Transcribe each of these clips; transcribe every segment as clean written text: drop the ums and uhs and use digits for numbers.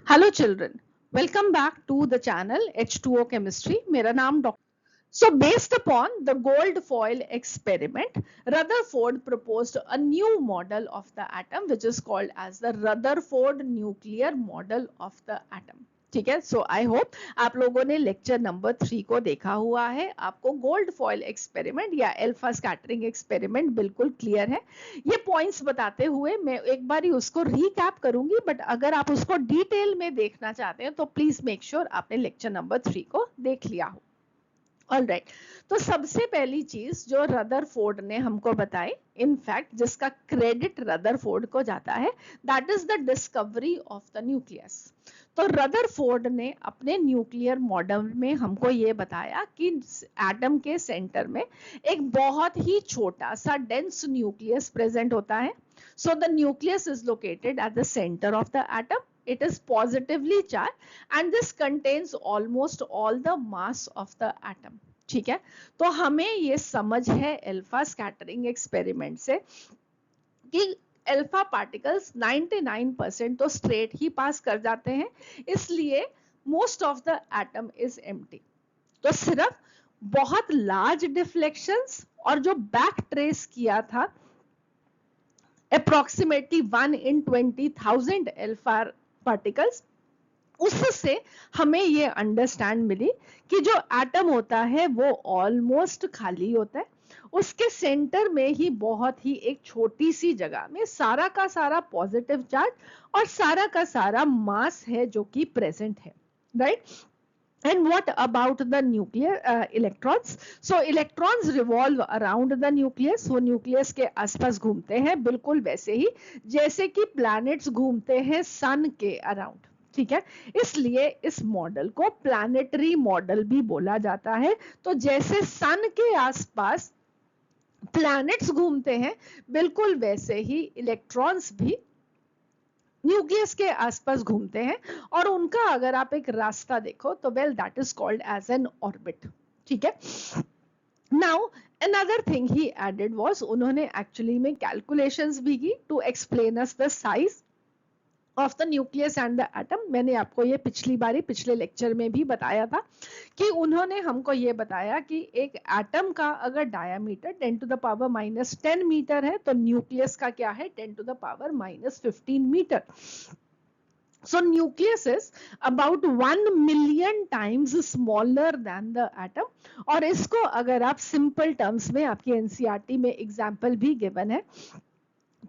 Hello children, welcome back to the channel H2O Chemistry. मेरा नाम doctor. So based upon the gold foil experiment, Rutherford proposed a new model of the atom which is called as the Rutherford nuclear model of the atom. ठीक है. So I hope आप लोगों ने lecture number 3 को देखा हुआ है. आपको गोल्ड फॉयल एक्सपेरिमेंट या अल्फा स्कैटरिंग एक्सपेरिमेंट बिल्कुल क्लियर है. ये पॉइंट्स बताते हुए मैं एक बार उसको रीकैप करूंगी, बट अगर आप उसको डिटेल में देखना चाहते हैं तो प्लीज मेक श्योर आपने लेक्चर नंबर 3 को देख लिया हो. ऑलराइट, तो सबसे पहली चीज जो रदरफोर्ड ने हमको बताई, इनफैक्ट जिसका क्रेडिट रदरफोर्ड को जाता है, that is the discovery of the nucleus. तो रदरफोर्ड ने अपने न्यूक्लियर मॉडल में हमको ये बताया कि एटम के सेंटर में एक बहुत ही छोटा सा डेंस न्यूक्लियस प्रेजेंट होता है. So the nucleus is located at the centre of the atom. It is positively charged and this contains almost all the mass of the atom. ठीक है. तो हमें ये समझ है अल्फा स्कैटरिंग एक्सपेरिमेंट से कि अल्फा पार्टिकल्स 99% तो स्ट्रेट ही पास कर जाते हैं, इसलिए most of the atom is empty. तो सिर्फ बहुत लार्ज डिफ्लेक्शंस और जो बैक ट्रेस किया था अप्रोक्सीमेटली 1 in 20,000 अल्फा पार्टिकल्स, उससे हमें ये अंडरस्टैंड मिली कि जो एटम होता है वो ऑलमोस्ट खाली होता है. उसके सेंटर में ही बहुत ही एक छोटी सी जगह में सारा का सारा पॉजिटिव चार्ज और सारा का सारा मास है जो कि प्रेजेंट है. Right. And what about the nuclear electrons? So electrons revolve around the nucleus. वो nucleus के आसपास घूमते हैं बिल्कुल वैसे ही जैसे कि planets घूमते हैं sun के around. ठीक है. इसलिए इस मॉडल को प्लैनेटरी मॉडल भी बोला जाता है. तो जैसे सन के आसपास प्लैनेट्स घूमते हैं बिल्कुल वैसे ही इलेक्ट्रॉन्स भी न्यूक्लियस के आसपास घूमते हैं और उनका अगर आप एक रास्ता देखो तो well that is called as an orbit. ठीक है. Now another thing he added was उन्होंने एक्चुअली में कैलकुलेशंस भी की to explain us the size of the nucleus and the atom. मैंने आपको ये पिछले लेक्चर में भी बताया था कि उन्होंने हमको ये बताया कि एक एटम का अगर diameter 10 to the power -10 metre है तो न्यूक्लियस का क्या है 10 to the power -15 metre. So nucleus is about 1 million times smaller than the atom. और इसको अगर आप सिंपल टर्म्स में आपकी एनसीईआरटी में एग्जाम्पल भी गिवन है,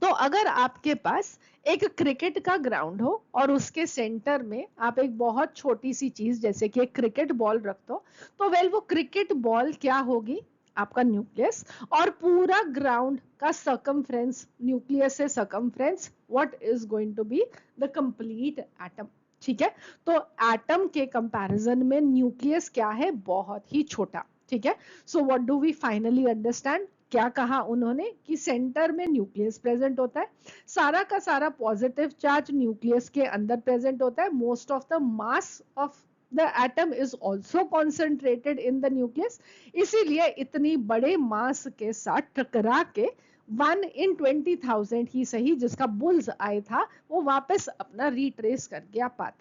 तो अगर आपके पास एक क्रिकेट का ग्राउंड हो और उसके सेंटर में आप एक बहुत छोटी सी चीज जैसे कि एक क्रिकेट बॉल रख दो, तो वेल वो क्रिकेट बॉल क्या होगी आपका न्यूक्लियस, और पूरा ग्राउंड का सर्कमफ्रेंस न्यूक्लियस से circumference what is going to be the complete atom. ठीक है. तो एटम के कंपैरिजन में न्यूक्लियस क्या है, बहुत ही छोटा. ठीक है. So what do we finally understand, क्या कहा उन्होंने कि सेंटर में न्यूक्लियस प्रेजेंट होता है, सारा का सारा पॉजिटिव चार्ज न्यूक्लियस के अंदर प्रेजेंट होता है, most of the mass of the atom is also concentrated in the nucleus. इसीलिए इतनी बड़े मास के साथ टकरा के 1 in 20,000 ही सही जिसका बुल्स आई था वो वापस अपना रिट्रेस कर गया path.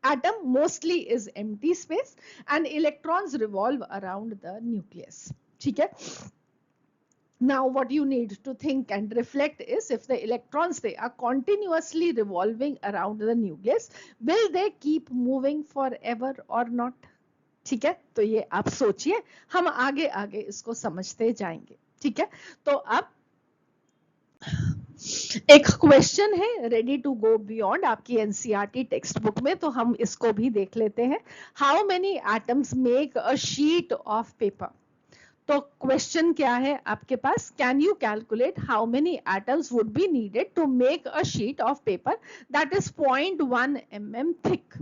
Atom mostly is empty space and electrons revolve around the nucleus. ठीक है. Now what you need to think and reflect is if the electrons they are continuously revolving around the nucleus, will they keep moving forever or not? ठीक है. तो ये आप सोचिए, हम आगे आगे इसको समझते जाएंगे. ठीक है. तो अब एक क्वेश्चन है रेडी टू गो बियॉन्ड आपकी एनसीईआरटी टेक्स्ट बुक में, तो हम इसको भी देख लेते हैं. How many atoms make a sheet of paper. तो क्वेश्चन क्या है आपके पास, can you calculate how many atoms would be needed to make a sheet of paper that is 0.1 mm thick.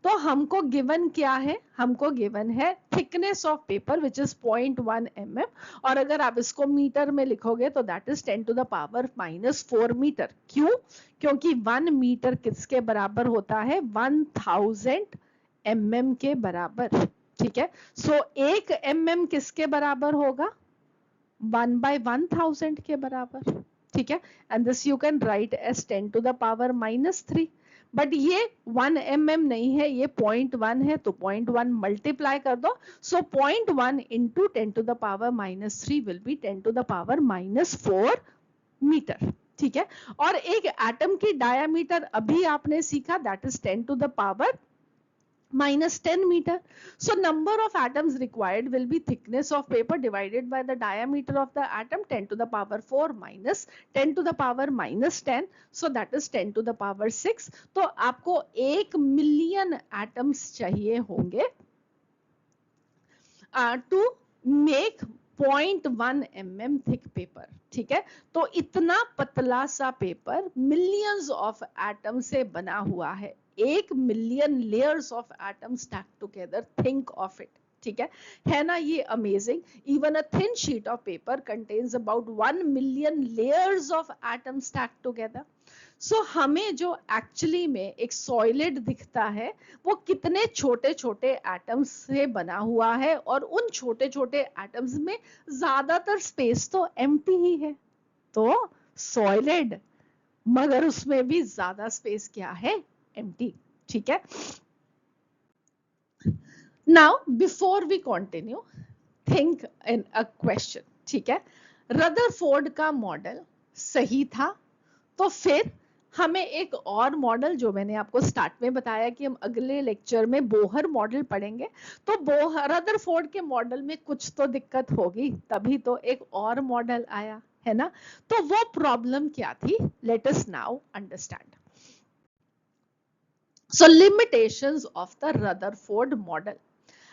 तो हमको गिवन क्या है, हमको गिवन है thickness of paper which is 0.1 mm, और अगर आप इसको मीटर में लिखोगे तो that is 10 to the power -4 metre. क्यों? क्योंकि 1 मीटर किसके बराबर होता है, 1000 mm के बराबर. ठीक है. सो 1 mm किसके बराबर होगा, 1/1000 के बराबर. ठीक है. And this you can write as 10 to the power -3. But ये 1 mm नहीं है, ये 0.1 है, तो 0.1 मल्टीप्लाई कर दो. सो 0.1 इंटू 10⁻³ विल बी 10⁻⁻4 मीटर. ठीक है. और एक एटम की डायमीटर अभी आपने सीखा, that is 10⁻⁻10 meter. So number of atoms required will be thickness of paper divided by the diameter of the atom, 10⁻⁴ minus 10⁻⁻10. So that is 10⁻⁶. तो आपको 1 मिलियन एटम्स चाहिए होंगे to make 0.1 mm thick paper. ठीक है. तो इतना पतला सा पेपर मिलियंस ऑफ एटम से बना हुआ है. 1 million layers of atom stack together. Think of it. ठीक है ना. ये amazing. Even a thin sheet of paper contains about 1 million layers of atom stack together. So हमें जो एक्चुअली में एक सॉलिड दिखता है वो कितने छोटे छोटे एटम्स से बना हुआ है, और उन छोटे छोटे एटम्स में ज्यादातर स्पेस तो एम्प्टी ही है. तो सॉलिड, मगर उसमें भी ज्यादा स्पेस क्या है? एम्प्टी. ठीक है. Now before we continue, think in a question. ठीक है. रदरफोर्ड का मॉडल सही था, तो फिर हमें एक और मॉडल, जो मैंने आपको स्टार्ट में बताया कि हम अगले लेक्चर में बोहर मॉडल पढ़ेंगे, तो बोहर रदरफोर्ड के मॉडल में कुछ तो दिक्कत होगी, तभी तो एक और मॉडल आया है ना. तो वो प्रॉब्लम क्या थी? Let us now understand. So limitations of the Rutherford model.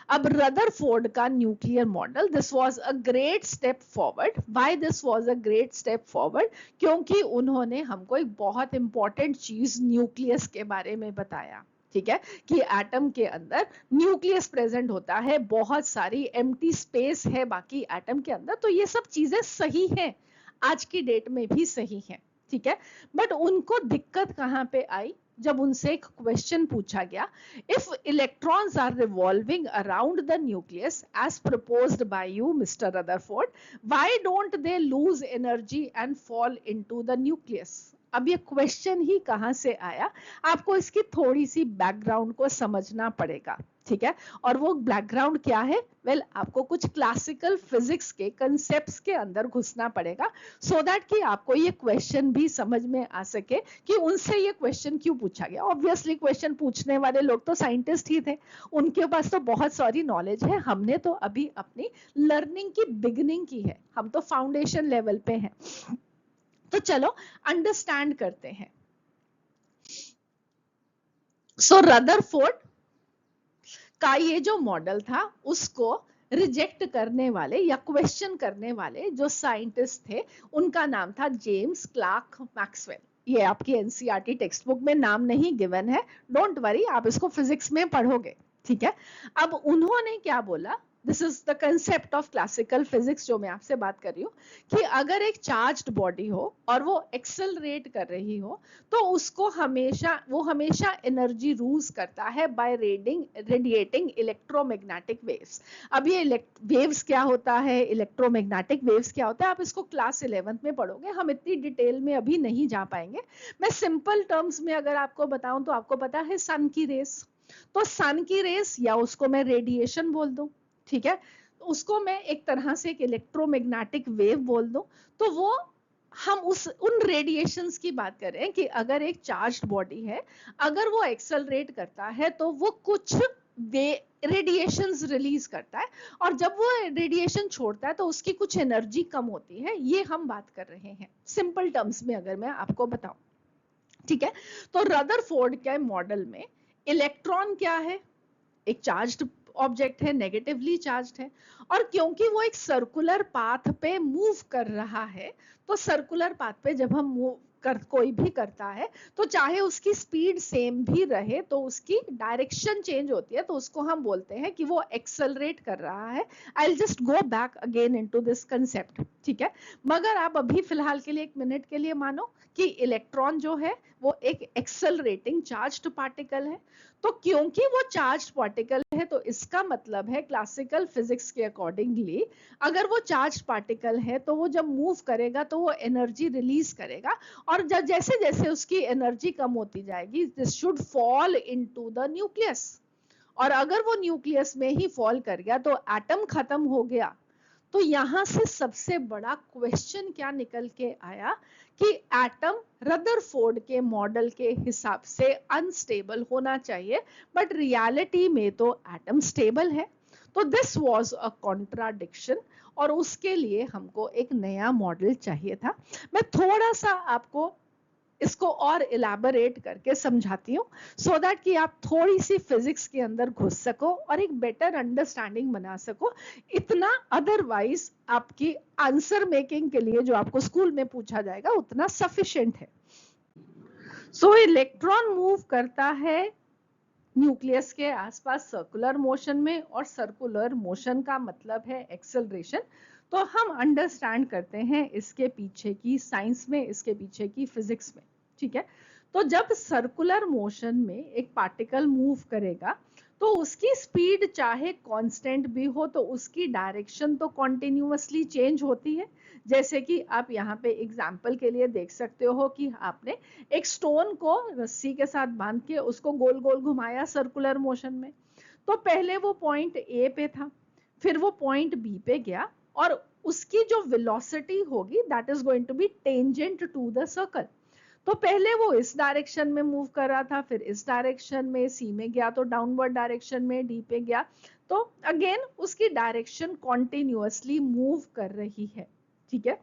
अब रदरफोर्ड का nuclear model, this was a great step forward. Why this was a great step forward? क्योंकि उन्होंने हमको एक बहुत इंपॉर्टेंट चीज न्यूक्लियस के बारे में बताया. ठीक है. कि एटम के अंदर न्यूक्लियस प्रेजेंट होता है, बहुत सारी एम्प्टी स्पेस है बाकी एटम के अंदर. तो ये सब चीजें सही हैं, आज की डेट में भी सही हैं. ठीक है. बट उनको दिक्कत कहां पे आई? जब उनसे एक क्वेश्चन पूछा गया, if electrons are revolving around the nucleus as proposed by you mister Rutherford, why don't they lose energy and fall into the nucleus? अब ये क्वेश्चन ही कहां से आया? आपको इसकी थोड़ी सी बैकग्राउंड को समझना पड़ेगा. ठीक है. और वो बैकग्राउंड क्या है? वेल, आपको कुछ क्लासिकल फिजिक्स के कंसेप्ट्स के अंदर घुसना पड़ेगा, सो दैट कि आपको ये क्वेश्चन भी समझ में आ सके कि उनसे ये क्वेश्चन क्यों पूछा गया. ऑब्वियसली क्वेश्चन पूछने वाले लोग तो साइंटिस्ट ही थे, उनके पास तो बहुत सारी नॉलेज है. हमने तो अभी अपनी लर्निंग की बिगिनिंग की है, हम तो फाउंडेशन लेवल पे हैं. तो चलो अंडरस्टैंड करते हैं. सो रदरफोर्ड का ये जो मॉडल था, उसको रिजेक्ट करने वाले या क्वेश्चन करने वाले जो साइंटिस्ट थे, उनका नाम था जेम्स क्लार्क मैक्सवेल. ये आपकी एनसीईआरटी टेक्स्ट बुक में नाम नहीं गिवन है, डोंट वरी, आप इसको फिजिक्स में पढ़ोगे. ठीक है. अब उन्होंने क्या बोला? This is the concept of classical physics जो मैं आपसे बात कर रही हूँ, कि अगर एक चार्ज्ड बॉडी हो और वो एक्सेलरेट कर रही हो, तो उसको हमेशा एनर्जी लूज करता है बाय रेडिएटिंग इलेक्ट्रोमैग्नेटिक वेव्स. अब ये वेव्स क्या होता है, इलेक्ट्रोमैग्नेटिक वेव्स क्या होता है, आप इसको क्लास 11th में पढ़ोगे, हम इतनी डिटेल में अभी नहीं जा पाएंगे. मैं सिंपल टर्म्स में अगर आपको बताऊं, तो आपको पता है सन की रेस. तो सन की रेस, या उसको मैं रेडिएशन बोल दूं, ठीक है, उसको मैं एक तरह से एक इलेक्ट्रोमैग्नेटिक वेव बोल दूं, तो वो हम उन रेडिएशंस की बात कर रहे हैं कि अगर एक चार्ज्ड बॉडी है, अगर वो एक्सेलरेट करता है, तो वो कुछ रेडिएशंस रिलीज करता है, और जब वो रेडिएशन छोड़ता है तो उसकी कुछ एनर्जी कम होती है. ये हम बात कर रहे हैं सिंपल टर्म्स में, अगर मैं आपको बताऊं. ठीक है. तो रदरफोर्ड के मॉडल में इलेक्ट्रॉन क्या है? एक चार्ज्ड ऑब्जेक्ट है, नेगेटिवली चार्ज्ड है, और क्योंकि वो एक सर्कुलर पाथ पे मूव कर रहा है, तो सर्कुलर पाथ पे जब हम कोई भी करता है, तो चाहे उसकी स्पीड सेम भी रहे, तो उसकी डायरेक्शन चेंज होती है, तो उसको हम बोलते हैं कि वो एक्सेलरेट कर रहा है. I will just go back again into this concept. ठीक है. मगर आप अभी फिलहाल के लिए 1 मिनट के लिए मानो कि इलेक्ट्रॉन जो है वो एक एक्सेलरेटिंग चार्ज्ड पार्टिकल है. तो क्योंकि वो चार्ज्ड पार्टिकल है, तो इसका मतलब है क्लासिकल फिजिक्स के अकॉर्डिंगली, अगर वो चार्ज्ड पार्टिकल है, तो वो जब मूव करेगा तो वो एनर्जी रिलीज करेगा, और जैसे जैसे उसकी एनर्जी कम होती जाएगी, this should fall into the nucleus. और अगर वो न्यूक्लियस में ही फॉल कर गया तो एटम खत्म हो गया। तो यहां से सबसे बड़ा क्वेश्चन क्या निकल के आया कि एटम रदरफोर्ड के मॉडल के हिसाब से अनस्टेबल होना चाहिए, बट रियलिटी में तो एटम स्टेबल है। तो दिस वाज अ कॉन्ट्राडिक्शन, और उसके लिए हमको एक नया मॉडल चाहिए था। मैं थोड़ा सा आपको इसको और इलैबोरेट करके समझाती हूँ, सो दैट कि आप थोड़ी सी फिजिक्स के अंदर घुस सको और एक बेटर अंडरस्टैंडिंग बना सको। इतना अदरवाइज आपकी आंसर मेकिंग के लिए जो आपको स्कूल में पूछा जाएगा उतना सफिशिएंट है। सो इलेक्ट्रॉन मूव करता है न्यूक्लियस के आसपास सर्कुलर मोशन में, और सर्कुलर मोशन का मतलब है एक्सेलरेशन। तो हम अंडरस्टैंड करते हैं इसके पीछे की साइंस में, इसके पीछे की फिजिक्स में, ठीक है। तो जब सर्कुलर मोशन में एक पार्टिकल मूव करेगा तो उसकी स्पीड चाहे कांस्टेंट भी हो तो उसकी डायरेक्शन तो कॉन्टिन्यूअसली चेंज होती है। जैसे कि आप यहाँ पे एग्जाम्पल के लिए देख सकते हो कि आपने एक स्टोन को रस्सी के साथ बांध के उसको गोल गोल घुमाया सर्कुलर मोशन में। तो पहले वो पॉइंट ए पे था, फिर वो पॉइंट बी पे गया, और उसकी जो वेलोसिटी होगी that is going to be tangent to the circle. तो पहले वो इस डायरेक्शन में मूव कर रहा था, फिर इस डायरेक्शन में सी में गया, तो डाउनवर्ड डायरेक्शन में डी पे गया। तो अगेन उसकी डायरेक्शन कॉन्टिन्यूअसली मूव कर रही है, ठीक है।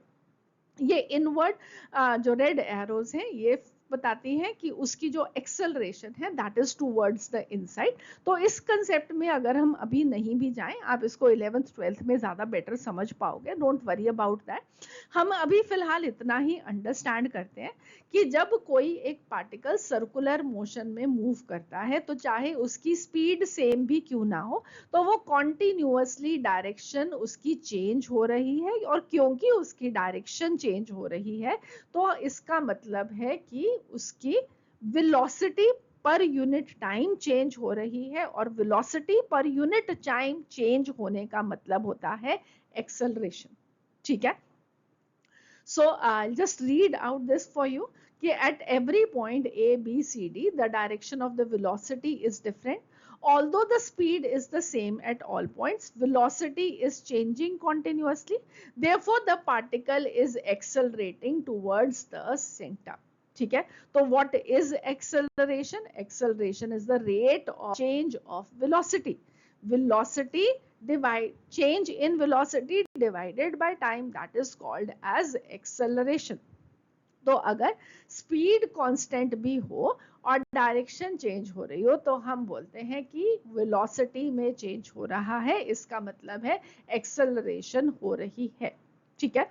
ये इनवर्ड जो रेड एरोज हैं ये बताती हैं कि उसकी जो एक्सेलरेशन है that is towards the inside. तो इस कंसेप्ट में अगर हम अभी नहीं भी जाएं, आप इसको 11th 12th में ज्यादा बेटर समझ पाओगे, डोंट वरी अबाउट दैट। हम अभी फिलहाल इतना ही अंडरस्टैंड करते हैं कि जब कोई एक पार्टिकल सर्कुलर मोशन में मूव करता है तो चाहे उसकी स्पीड सेम भी क्यों ना हो, तो वो कॉन्टिन्यूअसली डायरेक्शन उसकी चेंज हो रही है। और क्योंकि उसकी डायरेक्शन चेंज हो रही है तो इसका मतलब है कि उसकी velocity per unit time change हो रही है, और velocity per unit time change होने का मतलब होता है एक्सेलरेशन, ठीक है। So I'll just read out this for you. At every point A, B, C, D, the direction of the velocity is different. Although the speed is the same at all points, velocity is changing continuously. Therefore, the particle is accelerating towards the center. ठीक है। तो what is acceleration? Acceleration is the rate of change of velocity. Velocity divide change in velocity divided by time, that is called as acceleration. तो अगर speed constant भी हो और direction change हो रही हो तो हम बोलते हैं कि वेलोसिटी में चेंज हो रहा है, इसका मतलब है एक्सेलरेशन हो रही है, ठीक है।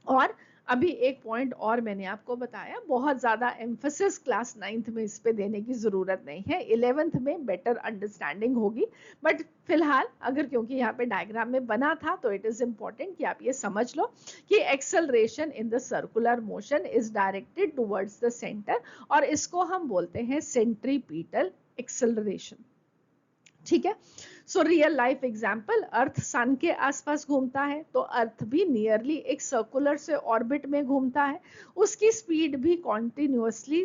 और अभी एक पॉइंट और मैंने आपको बताया, बहुत ज्यादा एम्फेसिस क्लास 9th में इस पे देने की जरूरत नहीं है, 11th में बेटर अंडरस्टैंडिंग होगी। बट फिलहाल अगर क्योंकि यहाँ पे डायग्राम में बना था तो इट इज इंपॉर्टेंट कि आप ये समझ लो कि acceleration in the circular motion is directed towards the centre, और इसको हम बोलते हैं सेंट्रीपिटल एक्सेलरेशन, ठीक है। सो रियल लाइफ एग्जांपल, अर्थ सन के आसपास घूमता है तो अर्थ भी नियरली एक सर्कुलर से ऑर्बिट में घूमता है। उसकी स्पीड भी कॉन्टिन्यूअसली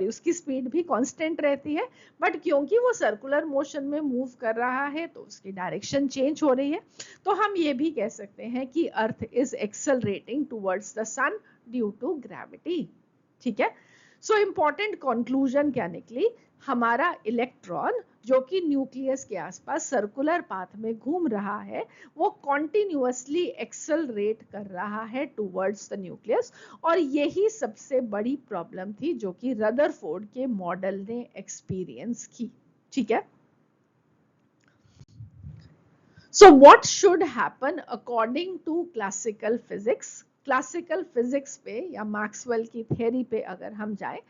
उसकी स्पीड भी कांस्टेंट रहती है, बट क्योंकि वो सर्कुलर मोशन में मूव कर रहा है तो उसकी डायरेक्शन चेंज हो रही है। तो हम ये भी कह सकते हैं कि earth is accelerating towards the sun due to gravity, ठीक है। सो इंपॉर्टेंट कंक्लूजन क्या निकली, हमारा इलेक्ट्रॉन जो कि न्यूक्लियस के आसपास सर्कुलर पाथ में घूम रहा है वो कॉन्टिन्यूअसली एक्सेलरेट कर रहा है टुवर्ड्स द न्यूक्लियस, और यही सबसे बड़ी प्रॉब्लम थी जो कि रदरफोर्ड के मॉडल ने एक्सपीरियंस की, ठीक है। So what should happen according to classical physics? Classical physics पे या मैक्सवेल की थ्योरी पे अगर हम जाए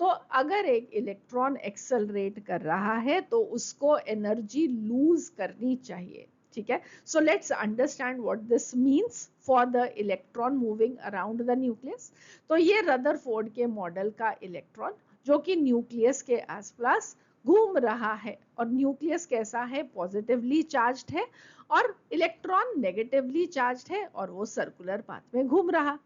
तो अगर एक इलेक्ट्रॉन एक्सेलरेट कर रहा है तो उसको एनर्जी लूज करनी चाहिए, ठीक है। So let's understand what this means for the electron moving around the nucleus. तो ये रदरफोर्ड के मॉडल का इलेक्ट्रॉन जो कि न्यूक्लियस के आसपास घूम रहा है, और न्यूक्लियस कैसा है, पॉजिटिवली चार्ज्ड है, और इलेक्ट्रॉन नेगेटिवली चार्ज्ड है, और वो सर्कुलर पाथ में घूम रहा।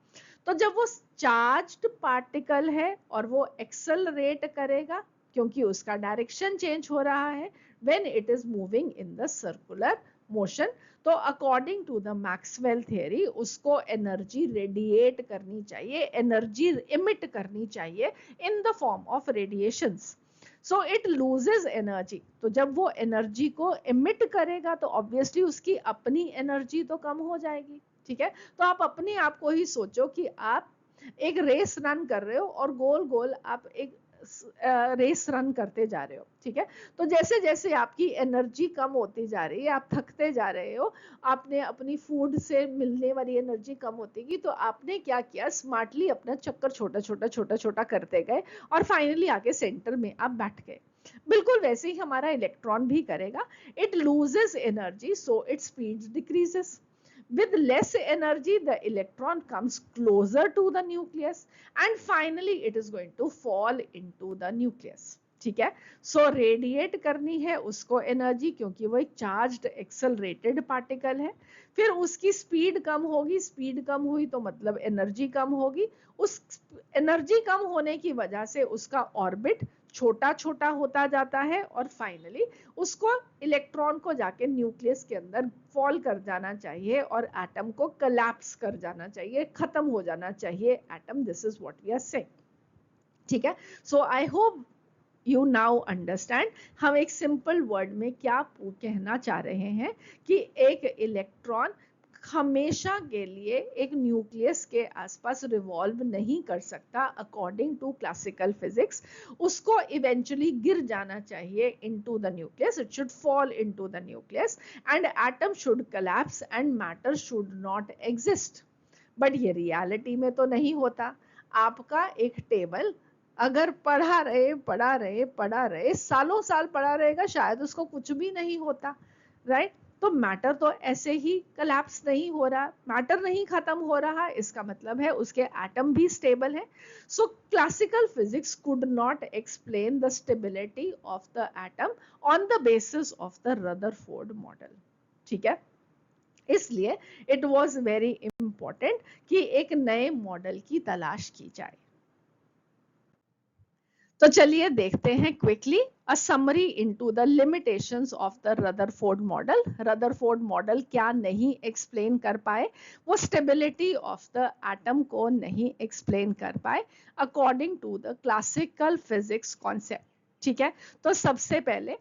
तो जब वो चार्ज्ड पार्टिकल है और वो एक्सेलरेट करेगा क्योंकि उसका डायरेक्शन चेंज हो रहा है when it is moving in the circular motion, तो according to the Maxwell theory उसको एनर्जी रेडिएट करनी चाहिए, एनर्जी इमिट करनी चाहिए in the form of radiations. So it loses energy. तो जब वो एनर्जी को इमिट करेगा तो ऑब्वियसली उसकी अपनी एनर्जी तो कम हो जाएगी। ठीक है, तो आप अपने आप को ही सोचो कि आप एक रेस रन कर रहे हो और गोल गोल आप एक रेस रन करते जा रहे हो। ठीक है, तो जैसे जैसे आपकी एनर्जी कम होती जा रही है, आप थकते जा रहे हो, आपने अपनी फूड से मिलने वाली एनर्जी कम होती गई, तो आपने क्या किया, स्मार्टली अपना चक्कर छोटा छोटा छोटा छोटा करते गए और फाइनली आके सेंटर में आप बैठ गए। बिल्कुल वैसे ही हमारा इलेक्ट्रॉन भी करेगा। It loses energy so it speed decreases. With less energy, the electron comes closer to the nucleus and finally it is going to fall into the nucleus. ठीक है, सो रेडिएट करनी है उसको एनर्जी क्योंकि वो एक चार्ज्ड एक्सेलरेटेड पार्टिकल है। फिर उसकी स्पीड कम होगी, स्पीड कम हुई तो मतलब एनर्जी कम होगी। उस एनर्जी कम होने की वजह से उसका ऑर्बिट छोटा छोटा होता जाता है और फाइनली उसको इलेक्ट्रॉन को जाके न्यूक्लियस के अंदर फॉल कर जाना चाहिए और एटम को कोलैप्स कर जाना चाहिए, खत्म हो जाना चाहिए atom. This is what we are saying. ठीक है, so I hope you now understand हम एक सिंपल वर्ड में क्या कहना चाह रहे हैं कि एक इलेक्ट्रॉन हमेशा के लिए एक न्यूक्लियस के आसपास रिवॉल्व नहीं कर सकता अकॉर्डिंग टू क्लासिकल फिजिक्स। उसको इवेंचुअली गिर जाना चाहिए into the nucleus, it should fall into the nucleus and atom should collapse and matter should not exist. But ये रियलिटी में तो नहीं होता। आपका एक टेबल अगर पढ़ा रहे सालों साल पढ़ा रहेगा, शायद उसको कुछ भी नहीं होता, राइट? तो मैटर तो ऐसे ही कोलैप्स नहीं हो रहा, मैटर नहीं खत्म हो रहा, इसका मतलब है उसके एटम भी स्टेबल है। सो classical physics could not explain the stability of the atom on the basis of the Rutherford model. ठीक है, इसलिए इट वॉज वेरी इंपॉर्टेंट कि एक नए मॉडल की तलाश की जाए। तो चलिए देखते हैं quickly a summary into the limitations of the Rutherford model. Rutherford model क्या नहीं एक्सप्लेन कर पाए, वो स्टेबिलिटी ऑफ द एटम को नहीं एक्सप्लेन कर पाए according to the classical physics concept. ठीक है, तो सबसे पहले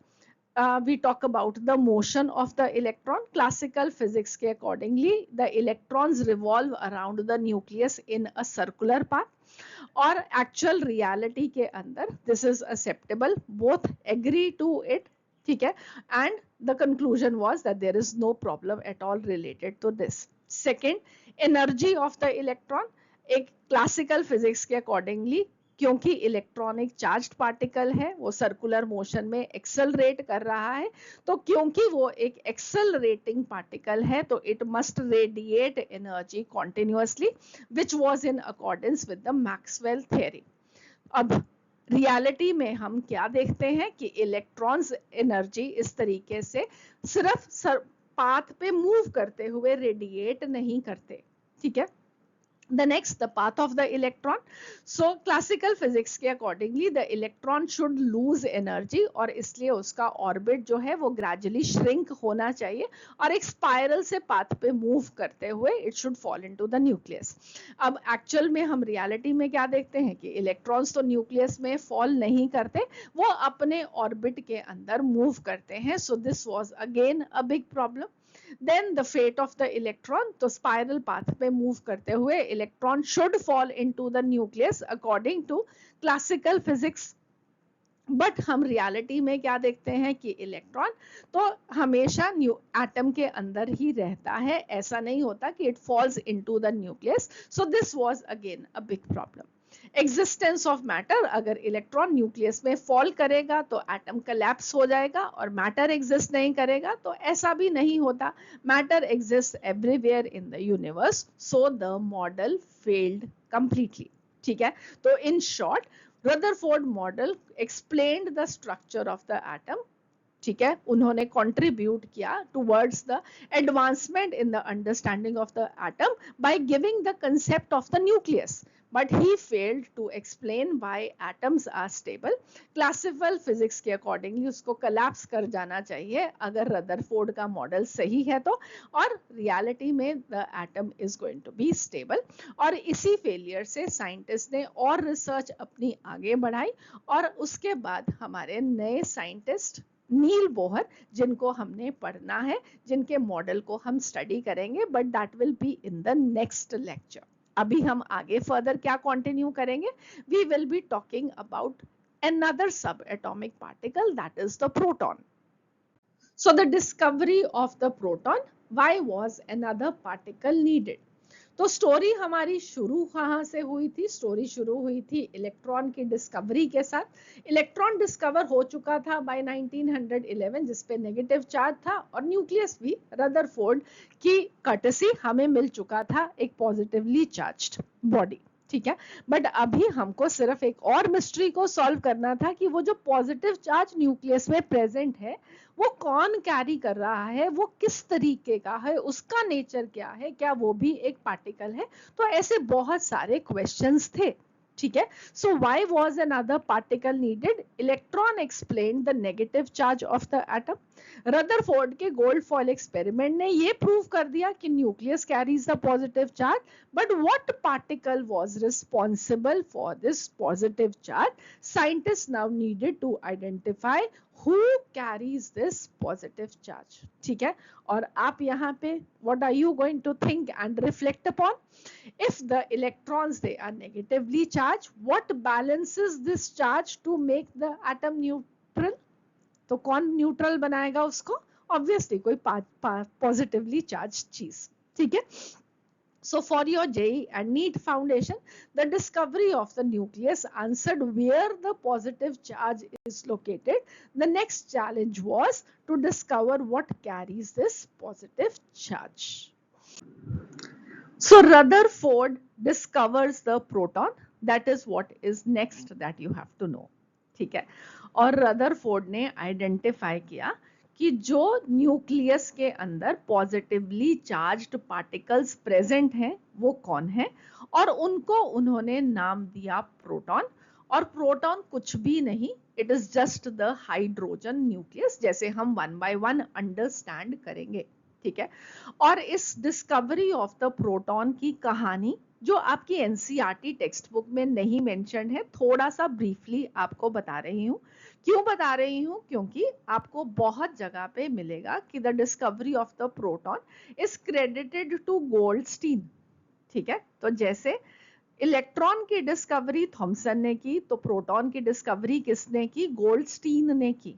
we talk about the motion of the electron. Classical physics के accordingly the electrons revolve around the nucleus in a circular path और एक्चुअल रियलिटी के अंदर this is acceptable, both agree to it. ठीक है, and the conclusion was that there is no problem at all related to this. Second, energy of the electron, एक classical physics के accordingly क्योंकि electron एक charged particle है, वो circular motion में accelerate कर रहा है, तो क्योंकि वो एक एक्सेलरेटिंग पार्टिकल है तो it must radiate energy continuously which was in accordance with the Maxwell theory. अब रियलिटी में हम क्या देखते हैं कि इलेक्ट्रॉन्स एनर्जी इस तरीके से सिर्फ पाथ पे मूव करते हुए रेडिएट नहीं करते। ठीक है, the next, the path of the electron. So classical physics के accordingly the electron should lose energy और इसलिए उसका orbit जो है वो gradually shrink होना चाहिए और एक spiral से path पे move करते हुए it should fall into the nucleus। अब actual में हम reality में क्या देखते हैं कि electrons तो nucleus में fall नहीं करते, वो अपने orbit के अंदर move करते हैं। So this was again a big problem। Then the fate of the electron, तो spiral path पे move करते हुए electron should fall into the nucleus according to classical physics। But हम रियलिटी में क्या देखते हैं कि इलेक्ट्रॉन तो हमेशा एटम के अंदर ही रहता है, ऐसा नहीं होता कि it falls into the nucleus. So this was again a big problem. Existence of matter, अगर इलेक्ट्रॉन न्यूक्लियस में फॉल करेगा तो एटम कोलैप्स हो जाएगा और मैटर एग्जिस्ट नहीं करेगा, तो ऐसा भी नहीं होता। Matter exist everywhere in the universe, so the model failed completely. ठीक है, तो in short Rutherford model explained the structure of the atom ठीक है, उन्होंने कंट्रीब्यूट किया towards the advancement in the understanding of the atom by giving the concept of the nucleus, but he failed to explain why atoms are stable. Classical physics के accordingly उसको collapse कर जाना चाहिए अगर रदरफोर्ड का model सही है तो, और रियलिटी में the atom is going to be stable. और इसी फेलियर से साइंटिस्ट ने और रिसर्च अपनी आगे बढ़ाई, और उसके बाद हमारे नए साइंटिस्ट नील बोहर, जिनको हमने पढ़ना है, जिनके मॉडल को हम स्टडी करेंगे, but that will be in the next lecture. अभी हम आगे फर्दर क्या कंटिन्यू करेंगे, we will be talking about another subatomic particle, that is the proton. So the discovery of the proton, why was another particle needed? तो story हमारी शुरू कहाँ से हुई थी? स्टोरी शुरू हुई थी इलेक्ट्रॉन की डिस्कवरी के साथ। इलेक्ट्रॉन डिस्कवर हो चुका था बाय 1911, जिसपे नेगेटिव चार्ज था, और न्यूक्लियस भी रदरफोर्ड की कर्टसी हमें मिल चुका था, एक पॉजिटिवली चार्ज्ड बॉडी। ठीक है, बट अभी हमको सिर्फ एक और मिस्ट्री को सॉल्व करना था कि वो जो पॉजिटिव चार्ज न्यूक्लियस में प्रेजेंट है वो कौन कैरी कर रहा है, वो किस तरीके का है, उसका नेचर क्या है, क्या वो भी एक पार्टिकल है। तो ऐसे बहुत सारे क्वेश्चंस थे। ठीक है, so why was another particle needed? Electron explain the negative charge of the atom. Rutherford के गोल्ड फॉइल एक्सपेरिमेंट ने ये प्रूव कर दिया कि nucleus carries the positive charge, but what particle was responsible for this positive charge? Scientist now needed to identify who carries this positive charge. ठीक है, और आप यहाँ पे what are you going to think and reflect upon? If the electrons they are negatively charged, what balances this charge to make the atom neutral? तो कौन neutral बनाएगा उसको? ऑब्वियसली कोई पॉजिटिवली चार्ज चीज। ठीक है, so for your JEE and NEET foundation, the discovery of the nucleus answered where the positive charge is located. The next challenge was to discover what carries this positive charge. So Rutherford discovers the proton. That is what is next that you have to know. ठीक है, और Rutherford ने identify किया कि जो nucleus के अंदर positively charged particles present हैं वो कौन है, और उनको उन्होंने नाम दिया प्रोटॉन। और प्रोटॉन कुछ भी नहीं, it is just the hydrogen nucleus, जैसे हम वन बाय वन अंडरस्टैंड करेंगे। ठीक है, और इस डिस्कवरी ऑफ द प्रोटॉन की कहानी जो आपकी एनसीईआरटी टेक्स्ट बुक में नहीं मेंशन है, थोड़ा सा ब्रीफली आपको बता रही हूँ। क्यों बता रही हूँ? क्योंकि आपको बहुत जगह पे मिलेगा कि the discovery of the proton is credited to Goldstein. ठीक है, तो जैसे इलेक्ट्रॉन की डिस्कवरी थॉमसन ने की, तो प्रोटॉन की डिस्कवरी किसने की? गोल्डस्टीन ने की।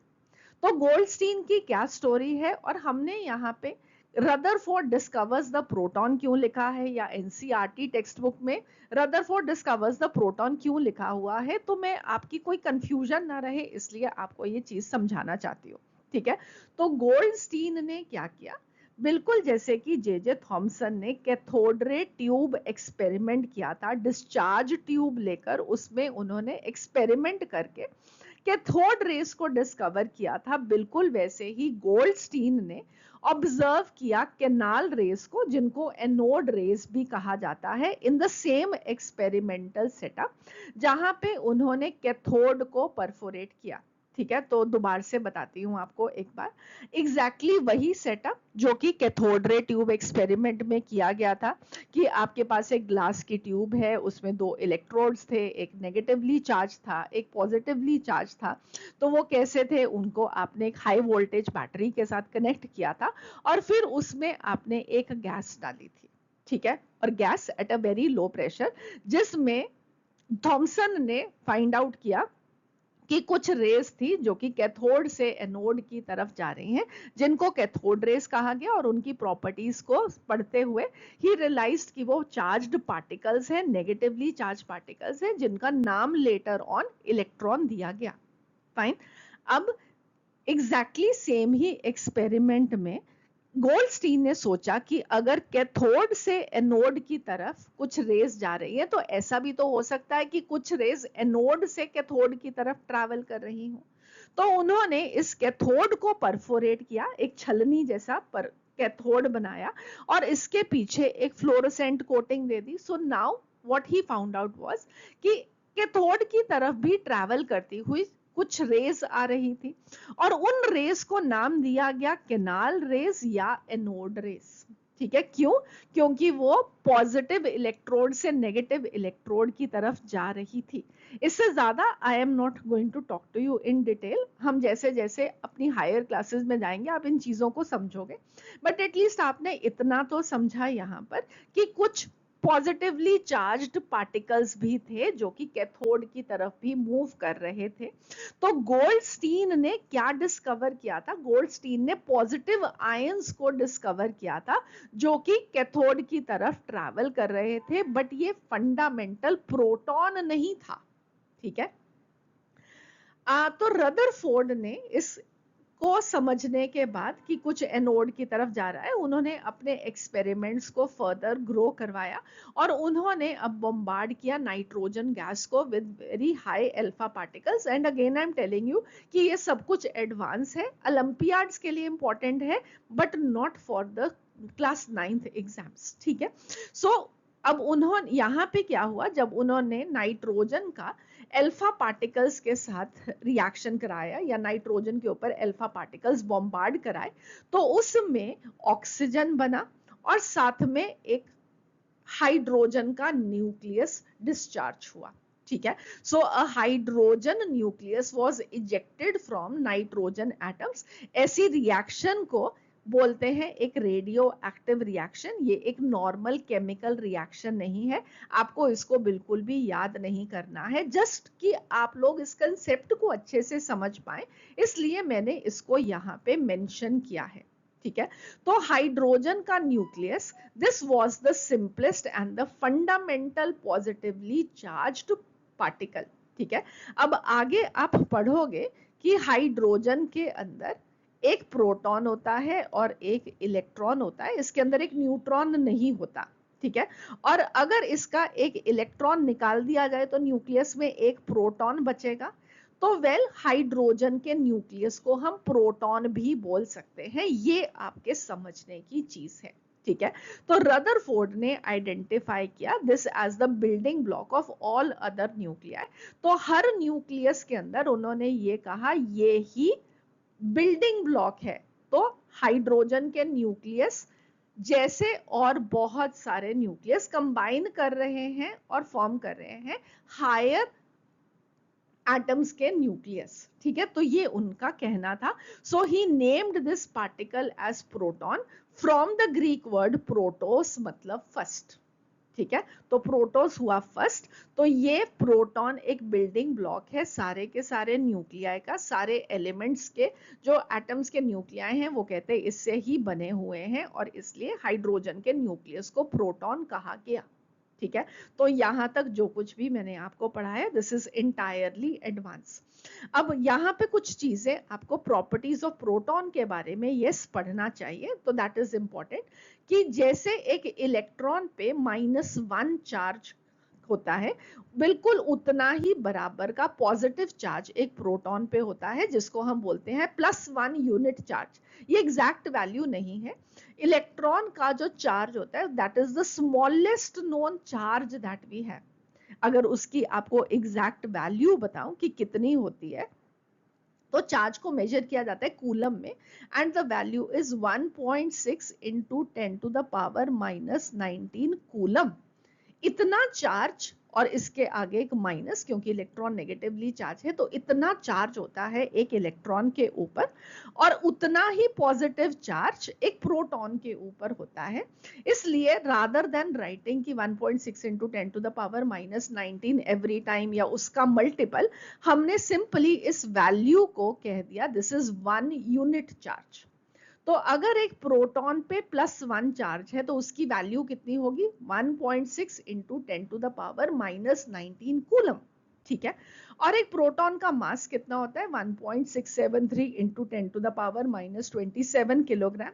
तो गोल्डस्टीन की क्या स्टोरी है, और हमने यहाँ पे रदरफोर्ड डिस्कवर्स द प्रोटॉन क्यों लिखा है, या एनसीईआरटी टेक्स्ट बुक में रदरफोर्ड डिस्कवर्स द प्रोटॉन क्यों लिखा हुआ है, तो मैं आपकी कोई कंफ्यूजन ना रहे इसलिए आपको ये चीज समझाना चाहती हूँ। ठीक है, तो गोल्डस्टीन ने क्या किया, बिल्कुल जैसे कि जे थॉमसन ने कैथोड रे ट्यूब एक्सपेरिमेंट किया था, डिस्चार्ज ट्यूब लेकर उसमें उन्होंने एक्सपेरिमेंट करके कैथोड रेस को डिस्कवर किया था, बिल्कुल वैसे ही गोल्डस्टीन ने ऑब्जर्व किया कैनाल रेस को, जिनको एनोड रेस भी कहा जाता है, in the same experimental setup जहां पे उन्होंने कैथोड को परफोरेट किया। ठीक है, तो दोबारा से बताती हूँ आपको एक बार, एग्जैक्टली वही सेटअप जो कि कैथोड रे ट्यूब एक्सपेरिमेंट में किया गया था, कि आपके पास एक ग्लास की ट्यूब है, उसमें दो इलेक्ट्रोड्स थे, एक नेगेटिवली चार्ज था, एक पॉजिटिवली चार्ज था। तो वो कैसे थे, उनको आपने एक हाई वोल्टेज बैटरी के साथ कनेक्ट किया था, और फिर उसमें आपने एक गैस डाली थी। ठीक है, और gas at a very low pressure, जिसमें थॉमसन ने फाइंड आउट किया कि कुछ रेस थी जो कि कैथोड से एनोड की तरफ जा रही हैं, जिनको कैथोड रेस कहा गया, और उनकी प्रॉपर्टीज को पढ़ते हुए ही रियलाइज्ड कि वो चार्ज्ड पार्टिकल्स हैं, नेगेटिवली चार्ज पार्टिकल्स हैं, जिनका नाम लेटर ऑन इलेक्ट्रॉन दिया गया। फाइन, अब एग्जैक्टली सेम ही एक्सपेरिमेंट में गोल्डस्टीन ने सोचा कि अगर कैथोड से एनोड की तरफ कुछ रेज जा रही है तो ऐसा भी तो हो सकता है कि कुछ रेज एनोड से कैथोड की तरफ ट्रैवल कर रही हो। तो उन्होंने इस कैथोड को परफोरेट किया, एक छलनी जैसा पर कैथोड बनाया और इसके पीछे एक fluorescent coating they the. So now what he found out was कि कैथोड की तरफ भी ट्रैवल करती हुई कुछ रेज आ रही थी और उन रेस को नाम दिया गया केनाल रेस या एनोड रेस। ठीक है, क्यों? क्योंकि वो पॉजिटिव इलेक्ट्रोड से नेगेटिव इलेक्ट्रोड की तरफ जा रही थी। इससे ज्यादा I am not going to talk to you in detail, हम जैसे जैसे अपनी हायर क्लासेस में जाएंगे आप इन चीजों को समझोगे, बट एटलीस्ट आपने इतना तो समझा यहाँ पर कि कुछ पॉजिटिवली चार्ज्ड पार्टिकल्स भी थे जो कि कैथोड की तरफ भी मूव कर रहे थे। तो गोल्डस्टीन ने क्या डिस्कवर किया था? गोल्डस्टीन ने पॉजिटिव आयंस को डिस्कवर किया था जो कि कैथोड की तरफ ट्रैवल कर रहे थे, बट ये फंडामेंटल प्रोटॉन नहीं था। ठीक है, तो रदरफोर्ड ने इस को समझने के बाद कि कुछ एनोड की तरफ जा रहा है, उन्होंने अपने एक्सपेरिमेंट्स को फर्दर ग्रो करवाया और उन्होंने अब बॉम्बार्ड किया नाइट्रोजन गैस को with very high alpha particles. And again I am telling you कि ये सब कुछ एडवांस है, ओलंपियाड्स के लिए इंपॉर्टेंट है, but not for the class 9th exams. ठीक है, सो अब उन्होंने यहाँ पे क्या हुआ, जब उन्होंने नाइट्रोजन का अल्फा पार्टिकल्स के साथ रिएक्शन कराया या नाइट्रोजन के ऊपर अल्फा पार्टिकल्स बॉम्बार्ड कराए, तो उसमें ऑक्सीजन बना और साथ में एक हाइड्रोजन का न्यूक्लियस डिस्चार्ज हुआ। ठीक है, so a hydrogen nucleus was ejected from nitrogen atoms. ऐसी रिएक्शन को बोलते हैं एक रेडियो एक्टिव रिएक्शन। ये एक नॉर्मल केमिकल रिएक्शन नहीं है, आपको इसको बिल्कुल भी याद नहीं करना है, जस्ट कि आप लोग इस कंसेप्ट को अच्छे से समझ पाए, इसलिए मैंने इसको यहाँ पे मेंशन किया है। ठीक है, तो हाइड्रोजन का nucleus, this was the simplest and the fundamental positively charged particle. ठीक है, अब आगे आप पढ़ोगे कि हाइड्रोजन के अंदर एक प्रोटॉन होता है और एक इलेक्ट्रॉन होता है, इसके अंदर एक न्यूट्रॉन नहीं होता। ठीक है, और अगर इसका एक इलेक्ट्रॉन निकाल दिया जाए तो न्यूक्लियस में एक प्रोटॉन बचेगा। तो वेल हाइड्रोजन के न्यूक्लियस को हम प्रोटॉन भी बोल सकते हैं, ये आपके समझने की चीज है। ठीक है, तो रदरफोर्ड ने आइडेंटिफाई किया this as the building block of all other nuclei. तो हर न्यूक्लियस के अंदर उन्होंने ये कहा ये ही बिल्डिंग ब्लॉक है। तो हाइड्रोजन के न्यूक्लियस जैसे और बहुत सारे न्यूक्लियस कंबाइन कर रहे हैं और फॉर्म कर रहे हैं हायर एटम्स के न्यूक्लियस। ठीक है, तो ये उनका कहना था। So he named this particle as proton from the Greek word protos, मतलब फर्स्ट। ठीक है, तो प्रोटोस हुआ फर्स्ट। तो ये प्रोटॉन एक बिल्डिंग ब्लॉक है सारे के सारे न्यूक्लियाई का, सारे एलिमेंट्स के जो एटम्स के न्यूक्लियाई हैं वो कहते हैं इससे ही बने हुए हैं, और इसलिए हाइड्रोजन के न्यूक्लियस को प्रोटॉन कहा गया। ठीक है, तो यहां तक जो कुछ भी मैंने आपको पढ़ाया दिस इज इंटायरली एडवांस। अब यहाँ पे कुछ चीजें आपको प्रॉपर्टीज ऑफ प्रोटॉन के बारे में यस पढ़ना चाहिए, तो दैट इज इंपॉर्टेंट कि जैसे एक इलेक्ट्रॉन पे -1 चार्ज होता है, बिल्कुल उतना ही बराबर का पॉजिटिव चार्ज एक प्रोटॉन पे होता है जिसको हम बोलते हैं +1 यूनिट चार्ज। ये एग्जैक्ट वैल्यू नहीं है, इलेक्ट्रॉन का जो चार्ज होता है that is the smallest known charge that we have. अगर उसकी आपको एग्जैक्ट वैल्यू बताऊं कि कितनी होती है, तो चार्ज को मेजर किया जाता है कूलम में, and the value is 1.6 into 10⁻⁻19 coulomb. इतना चार्ज और इसके आगे एक माइनस, क्योंकि इलेक्ट्रॉन नेगेटिवली चार्ज है, तो इतना चार्ज होता है एक इलेक्ट्रॉन के ऊपर, और उतना ही पॉजिटिव चार्ज एक प्रोटॉन के ऊपर होता है। इसलिए रादर देन राइटिंग कि 1.6 इंटू 10⁻⁻19 एवरी टाइम या उसका मल्टीपल, हमने सिंपली इस वैल्यू को कह दिया दिस इज 1 यूनिट चार्ज। तो अगर एक प्रोटॉन पे +1 चार्ज है तो उसकी वैल्यू कितनी होगी? 1.6 इंटू 10⁻⁻19 कूलम। ठीक है, और एक प्रोटॉन का मास कितना होता है 1.673 into 10 to the power -27 kilogram.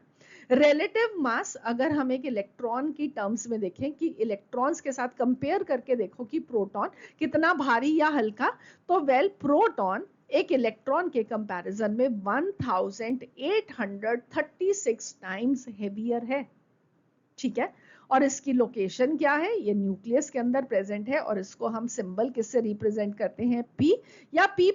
Relative mass अगर हम एक इलेक्ट्रॉन की टर्म्स में देखें कि इलेक्ट्रॉन्स के साथ कंपेयर करके देखो कि प्रोटॉन कितना भारी या हल्का, तो वेल प्रोटॉन एक इलेक्ट्रॉन के कंपैरिजन में 1836 टाइम्स हेवियर है। ठीक है, और इसकी लोकेशन क्या है, ये न्यूक्लियस के अंदर प्रेजेंट है और इसको हम सिंबल किससे रिप्रेजेंट करते हैं, P या P+,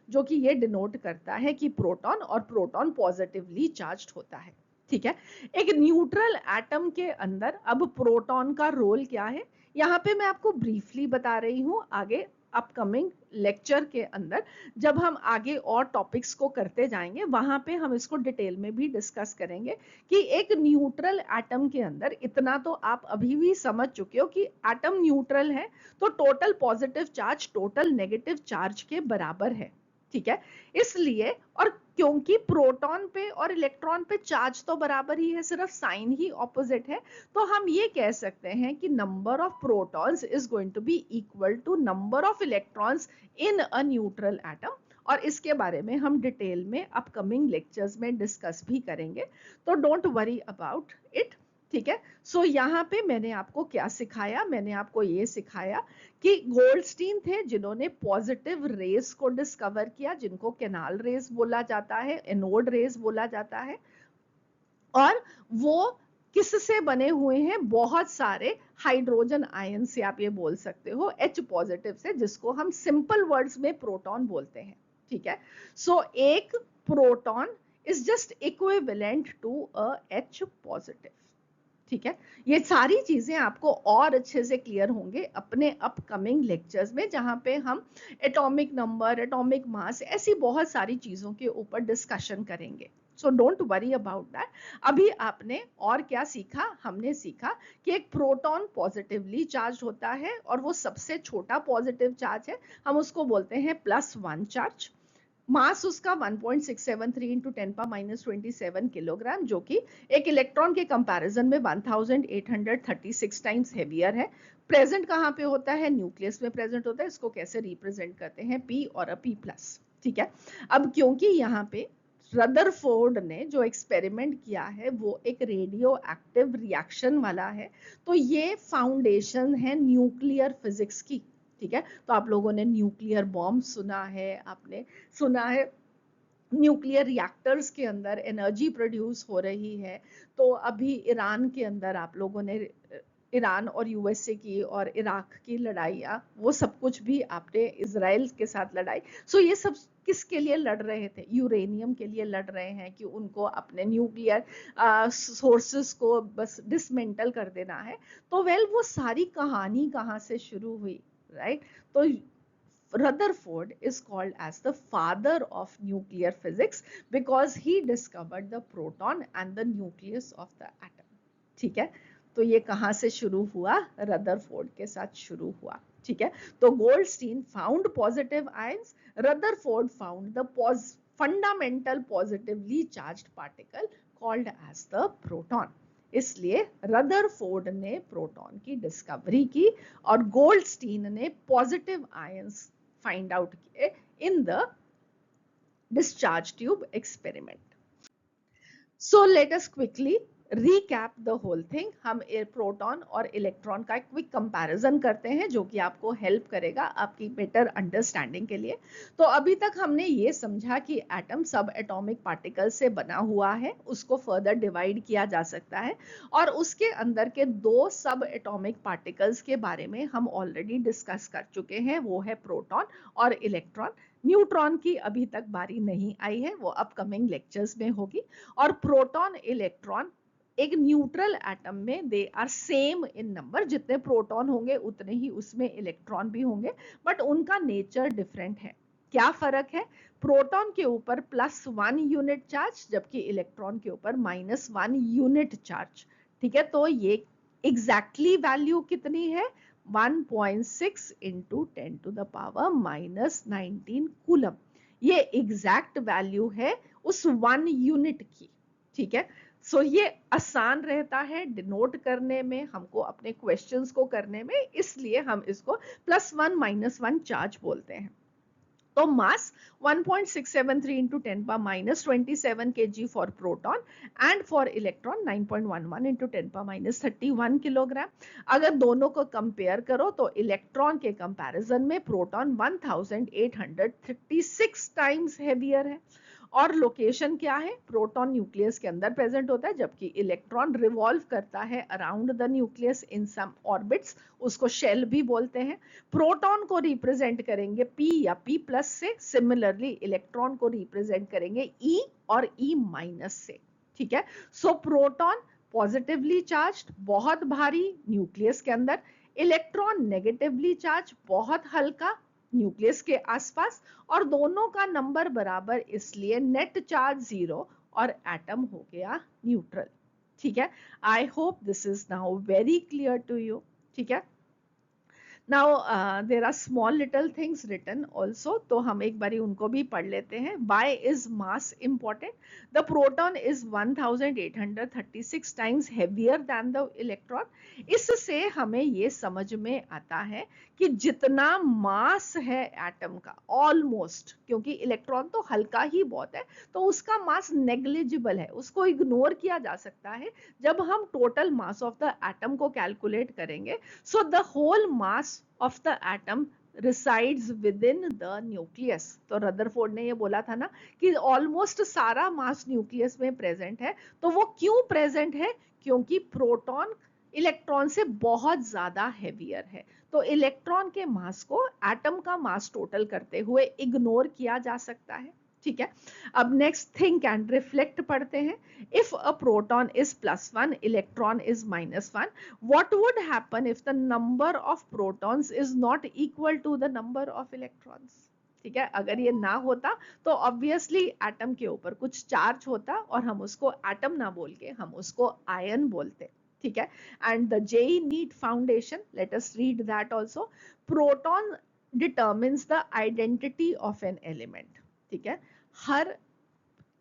जो कि ये डिनोट करता है कि प्रोटॉन और प्रोटॉन पॉजिटिवली चार्ज्ड होता है। ठीक है, एक न्यूट्रल एटम के अंदर अब प्रोटॉन का रोल क्या है, यहाँ पे मैं आपको ब्रीफली बता रही हूँ। आगे अपकमिंग लेक्चर के अंदर जब हम आगे और टॉपिक्स को करते जाएंगे वहां पे हम इसको डिटेल में भी डिस्कस करेंगे कि एक न्यूट्रल एटम के अंदर इतना तो आप अभी भी समझ चुके हो कि एटम न्यूट्रल है तो total positive charge total negative charge के बराबर है। ठीक है, इसलिए और क्योंकि प्रोटॉन पे और इलेक्ट्रॉन पे चार्ज तो बराबर ही है, सिर्फ साइन ही ऑपोजिट है, तो हम ये कह सकते हैं कि number of protons is going to be equal to number of electrons in a neutral atom. और इसके बारे में हम डिटेल में अपकमिंग लेक्चर्स में डिस्कस भी करेंगे, तो डोंट वरी अबाउट इट। ठीक है, सो यहाँ पे मैंने आपको क्या सिखाया, मैंने आपको ये सिखाया कि गोल्डस्टीन थे जिन्होंने पॉजिटिव रेज को डिस्कवर किया, जिनको कैनाल रेज बोला जाता है, एनोड रेज बोला जाता है, और वो किससे बने हुए हैं, बहुत सारे हाइड्रोजन आयन से, आप ये बोल सकते हो H पॉजिटिव से, जिसको हम सिंपल वर्ड्स में प्रोटॉन बोलते हैं। ठीक है, सो एक proton is just equivalent to a H positive. ठीक है, ये सारी चीजें आपको और अच्छे से क्लियर होंगे अपने अपकमिंग लेक्चर्स में, जहां पे हम एटॉमिक नंबर, एटॉमिक मास, ऐसी बहुत सारी चीजों के ऊपर डिस्कशन करेंगे। So don't worry about that. अभी आपने और क्या सीखा, हमने सीखा कि एक प्रोटॉन पॉजिटिवली चार्ज होता है और वो सबसे छोटा पॉजिटिव चार्ज है, हम उसको बोलते हैं +1 चार्ज। मास उसका 1.673 इंटू 10⁻⁻27 किलोग्राम, जो कि एक इलेक्ट्रॉन के कंपैरिजन में 1836 टाइम्स हेवियर है। प्रेजेंट कहाँ पे होता है, न्यूक्लियस में प्रेजेंट होता है। इसको कैसे रिप्रेजेंट करते हैं, P और a P+। ठीक है, अब क्योंकि यहाँ पे रदरफोर्ड ने जो एक्सपेरिमेंट किया है वो एक रेडियो एक्टिव रिएक्शन वाला है, तो ये फाउंडेशन है न्यूक्लियर फिजिक्स की। ठीक है, तो आप लोगों ने न्यूक्लियर बॉम्ब सुना है, आपने सुना है न्यूक्लियर रिएक्टर्स के अंदर एनर्जी प्रोड्यूस हो रही है। तो अभी ईरान के अंदर आप लोगों ने ईरान और यूएसए की और इराक की लड़ाइयाँ, वो सब कुछ भी आपने इजराइल के साथ लड़ाई, सो ये सब किसके लिए लड़ रहे थे, यूरेनियम के लिए लड़ रहे हैं कि उनको अपने न्यूक्लियर सोर्सेस को बस डिसमेंटल कर देना है। तो वेल वो सारी कहानी कहाँ से शुरू हुई, राइट? तो Rutherford is called as the father of nuclear physics because he discovered the proton and the nucleus of the atom. ठीक है, तो ये कहाँ से शुरू हुआ, रदरफोर्ड के साथ शुरू हुआ। ठीक है, तो Goldstein found positive ions, Rutherford found the fundamental positively charged particle called as the proton. इसलिए रदरफोर्ड ने प्रोटॉन की डिस्कवरी की और गोल्डस्टीन ने पॉजिटिव आयंस फाइंड आउट किए in the discharge tube experiment. So let us quickly recap the whole thing। हम proton और electron का क्विक कंपैरिजन करते हैं, जो कि आपको हेल्प करेगा आपकी बेटर अंडरस्टैंडिंग के लिए। तो अभी तक हमने ये समझा कि एटम सब एटॉमिक पार्टिकल से बना हुआ है, उसको फर्दर डिवाइड किया जा सकता है, और उसके अंदर के दो सब एटॉमिक पार्टिकल्स के बारे में हम ऑलरेडी डिस्कस कर चुके हैं, वो है प्रोटॉन और इलेक्ट्रॉन। न्यूट्रॉन की अभी तक बारी नहीं आई है, वो अपकमिंग लेक्चर्स में होगी। और प्रोटॉन इलेक्ट्रॉन एक न्यूट्रल एटम में they are same in number, जितने प्रोटॉन होंगे उतने ही उसमें इलेक्ट्रॉन भी होंगे, बट उनका नेचर डिफरेंट है। क्या फर्क है, प्रोटॉन के ऊपर +1 यूनिट चार्ज, जबकि इलेक्ट्रॉन के ऊपर -1 यूनिट चार्ज। ठीक है, तो ये एग्जैक्टली वैल्यू कितनी है, 1.6 इंटू 10⁻⁻19 कूलम। ये एग्जैक्ट वैल्यू है उस 1 यूनिट की। ठीक है, सो ये आसान रहता है डिनोट करने में, हमको अपने क्वेश्चंस को करने में, इसलिए हम इसको +1 -1 चार्ज बोलते हैं। तो मास 1.673 into 10 power minus 27 kg for proton and for electron 9.11 into 10 power minus 31 kilogram. अगर दोनों को कंपेयर करो तो इलेक्ट्रॉन के कंपैरिजन में प्रोटॉन 1836 टाइम्स हेवियर है। और लोकेशन क्या है, प्रोटॉन न्यूक्लियस के अंदर प्रेजेंट होता है, जबकि इलेक्ट्रॉन रिवॉल्व करता है around the nucleus in some orbits, उसको शेल भी बोलते हैं। प्रोटॉन को रिप्रेजेंट करेंगे p या p प्लस से, सिमिलरली इलेक्ट्रॉन को रिप्रेजेंट करेंगे e और e माइनस से। ठीक है, सो प्रोटॉन पॉजिटिवली चार्ज्ड, बहुत भारी न्यूक्लियस के अंदर, इलेक्ट्रॉन नेगेटिवली चार्ज, बहुत हल्का न्यूक्लियस के आसपास, और दोनों का नंबर बराबर, इसलिए नेट चार्ज 0 और एटम हो गया न्यूट्रल। ठीक है, I hope this is now very clear to you. ठीक है, Now there are small little things written also, तो हम एक बारी उनको भी पढ़ लेते हैं। Why is mass important? The proton is 1836 times heavier than the electron. इससे हमें ये समझ में आता है कि जितना मास है एटम का ऑलमोस्ट, क्योंकि इलेक्ट्रॉन तो हल्का ही बहुत है तो उसका मास नेग्लिजिबल है, उसको इग्नोर किया जा सकता है जब हम total mass of the atom को कैलकुलेट करेंगे। So the whole mass of the atom resides within the nucleus। तो रदरफोर्ड ने ये बोला था ना कि ऑलमोस्ट सारा मास न्यूक्लियस में प्रेजेंट है। तो वो क्यों प्रेजेंट है? क्योंकि प्रोटॉन इलेक्ट्रॉन से बहुत ज्यादा हेवियर है, तो इलेक्ट्रॉन के मास को एटम का मास टोटल करते हुए इग्नोर किया जा सकता है। ठीक है, अब नेक्स्ट थिंक एंड रिफ्लेक्ट पढ़ते हैं। If a proton is +1, electron is -1, what would happen if the number of protons is not equal to the number of electrons? ठीक है, अगर ये ना होता तो ऑब्वियसली एटम के ऊपर कुछ चार्ज होता और हम उसको एटम ना बोल के हम उसको आयन बोलते। ठीक है, and the JEE NEET foundation, let us read that also. Proton determines the identity of an element. ठीक है, हर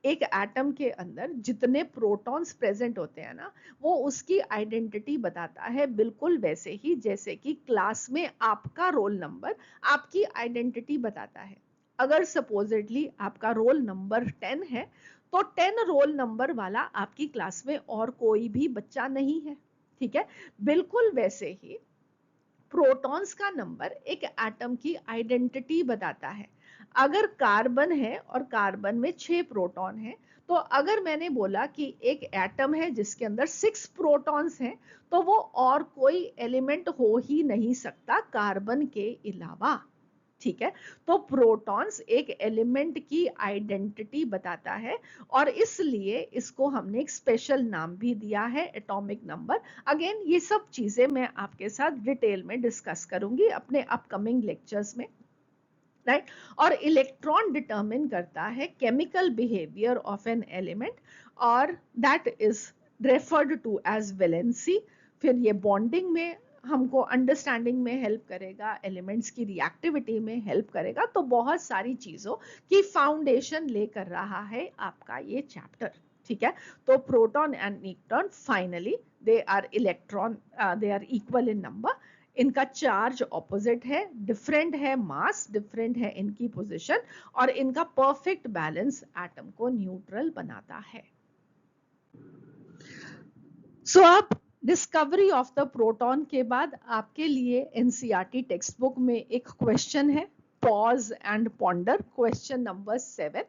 एक एटम के अंदर जितने प्रोटॉन्स प्रेजेंट होते हैं ना, वो उसकी आइडेंटिटी बताता है, बिल्कुल वैसे ही जैसे कि क्लास में आपका रोल नंबर आपकी आइडेंटिटी बताता है। अगर सपोजिटली आपका रोल नंबर 10 है तो 10 रोल नंबर वाला आपकी क्लास में और कोई भी बच्चा नहीं है। ठीक है, बिल्कुल वैसे ही प्रोटॉन्स का नंबर एक एटम की आइडेंटिटी बताता है। अगर कार्बन है और कार्बन में 6 प्रोटॉन है, तो अगर मैंने बोला कि एक एटम है जिसके अंदर 6 प्रोटॉन्स हैं, तो वो और कोई एलिमेंट हो ही नहीं सकता कार्बन के अलावा। ठीक है, तो प्रोटॉन्स एक एलिमेंट की आइडेंटिटी बताता है और इसलिए इसको हमने एक स्पेशल नाम भी दिया है, एटॉमिक नंबर। अगेन ये सब चीजें मैं आपके साथ डिटेल में डिस्कस करूंगी अपने अपकमिंग लेक्चर्स में, राइट। और इलेक्ट्रॉन डिटरमिन करता है chemical behaviour of an element और that is referred to as valency. फिर ये बॉन्डिंग में हमको अंडरस्टैंडिंग में हेल्प करेगा, एलिमेंट्स की रिएक्टिविटी में हेल्प करेगा, तो बहुत सारी चीजों की फाउंडेशन लेकर रहा है आपका ये चैप्टर। ठीक है, तो proton and neutron finally they are electron, they are equal in number, इनका चार्ज ऑपोजिट है, डिफरेंट है मास, डिफरेंट है इनकी पोजीशन, और इनका परफेक्ट बैलेंस एटम को न्यूट्रल बनाता है। सो अब डिस्कवरी ऑफ द प्रोटॉन के बाद आपके लिए एनसीईआरटी टेक्स्ट बुक में एक क्वेश्चन है, pause and ponder, question number 7।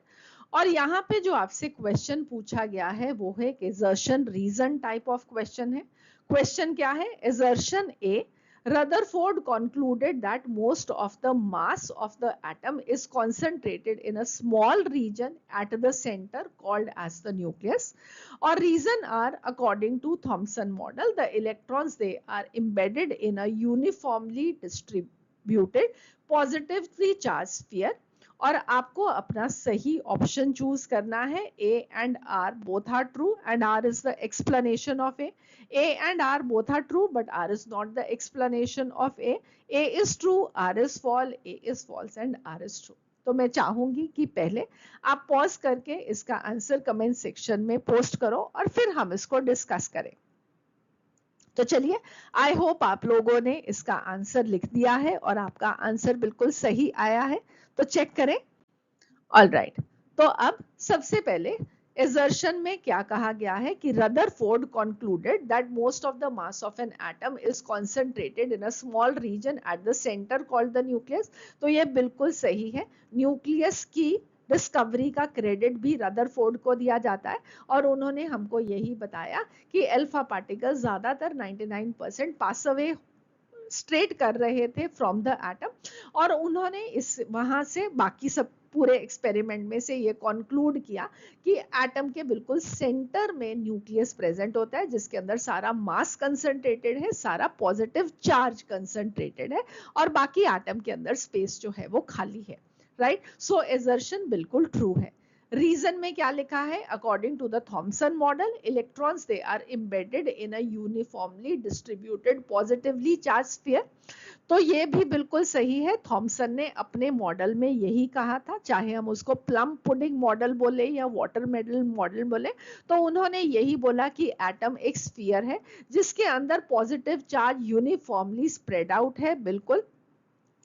और यहाँ पे जो आपसे क्वेश्चन पूछा गया है वो है assertion reason type of question है। क्वेश्चन क्या है? Assertion A, Rutherford concluded that most of the mass of the atom is concentrated in a small region at the center called as the nucleus. Or reason are, according to Thomson model, the electrons, they are embedded in a uniformly distributed positively charged sphere. और आपको अपना सही option choose करना है। A and R both are true and R is the explanation of A. A and R both are true but R is not the explanation of A. A is true, R is false, A is false and R is true. तो मैं चाहूंगी कि पहले आप pause करके इसका answer comment section में post करो और फिर हम इसको डिस्कस करें। तो चलिए, आई होप आप लोगों ने इसका आंसर लिख दिया है और आपका आंसर बिल्कुल सही आया है, तो चेक करें। ऑल राइट, तो अब सबसे पहले assertion में क्या कहा गया है कि Rutherford concluded that most of the mass of an atom is concentrated in a small region at the center called the nucleus। तो ये बिल्कुल सही है, न्यूक्लियस की डिस्कवरी का क्रेडिट भी रदरफोर्ड को दिया जाता है और उन्होंने हमको यही बताया कि अल्फा पार्टिकल्स ज्यादातर 99% पास अवे स्ट्रेट कर रहे थे फ्रॉम द एटम, और उन्होंने इस वहां से बाकी सब पूरे एक्सपेरिमेंट में से ये कंक्लूड किया कि एटम के बिल्कुल सेंटर में न्यूक्लियस प्रेजेंट होता है जिसके अंदर सारा मास कंसंट्रेटेड है, सारा पॉजिटिव चार्ज कंसंट्रेटेड है और बाकी एटम के अंदर स्पेस जो है वो खाली है। राइट, सो assertion बिल्कुल ट्रू है। रीजन में क्या लिखा है, according to the Thomson model electrons they are embedded in a uniformly distributed positively charge sphere. तो ये भी बिल्कुल सही है, थॉमसन ने अपने मॉडल में यही कहा था, चाहे हम उसको प्लम पुडिंग मॉडल बोले या वाटरमेलन मॉडल बोले, तो उन्होंने यही बोला कि एटम एक स्फीयर है जिसके अंदर positive charge uniformly spread out है, बिल्कुल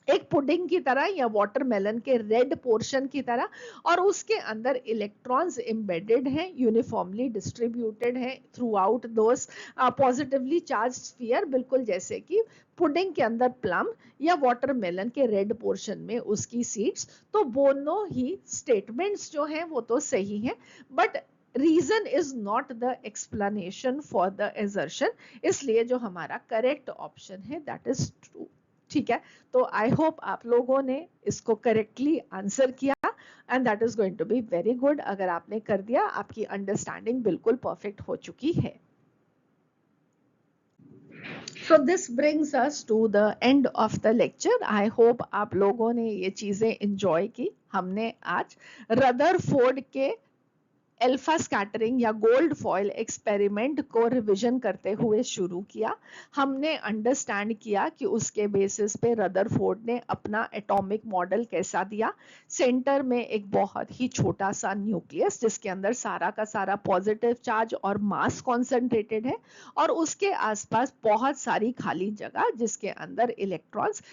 एक पुडिंग की तरह या वाटरमेलन के रेड पोर्शन की तरह, और उसके अंदर इलेक्ट्रॉन्स एम्बेडेड हैं, यूनिफॉर्मली डिस्ट्रीब्यूटेड हैं थ्रू आउट दोस पॉजिटिवली चार्ज स्फीयर, बिल्कुल जैसे कि पुडिंग के अंदर प्लम या वाटरमेलन के रेड पोर्शन में उसकी सीड्स। तो दोनों ही स्टेटमेंट्स जो हैं वो तो सही हैं, but reason is not the explanation for the assertion, इसलिए जो हमारा करेक्ट ऑप्शन है दैट इज ट्रू। ठीक है, तो आई होप आप लोगों ने इसको करेक्टली आंसर किया and that is going to be very good. अगर आपने कर दिया, आपकी अंडरस्टैंडिंग बिल्कुल परफेक्ट हो चुकी है। So this brings us to the end of the lecture. I hope आप लोगों ने ये चीजें enjoy की। हमने आज रदरफोर्ड के अल्फा स्कैटरिंग या गोल्ड फॉयल एक्सपेरिमेंट को रिवीजन करते हुए शुरू किया। हमने अंडरस्टैंड किया कि उसके बेसिस पे रदरफोर्ड ने अपना एटॉमिक मॉडल कैसा दिया। सेंटर में एक बहुत ही छोटा सा न्यूक्लियस जिसके अंदर सारा का सारा पॉजिटिव चार्ज और मास कॉन्सेंट्रेटेड है, और उसके आसपास बहुत सारी खाली जगह जिसके अंदर इलेक्ट्रॉन्स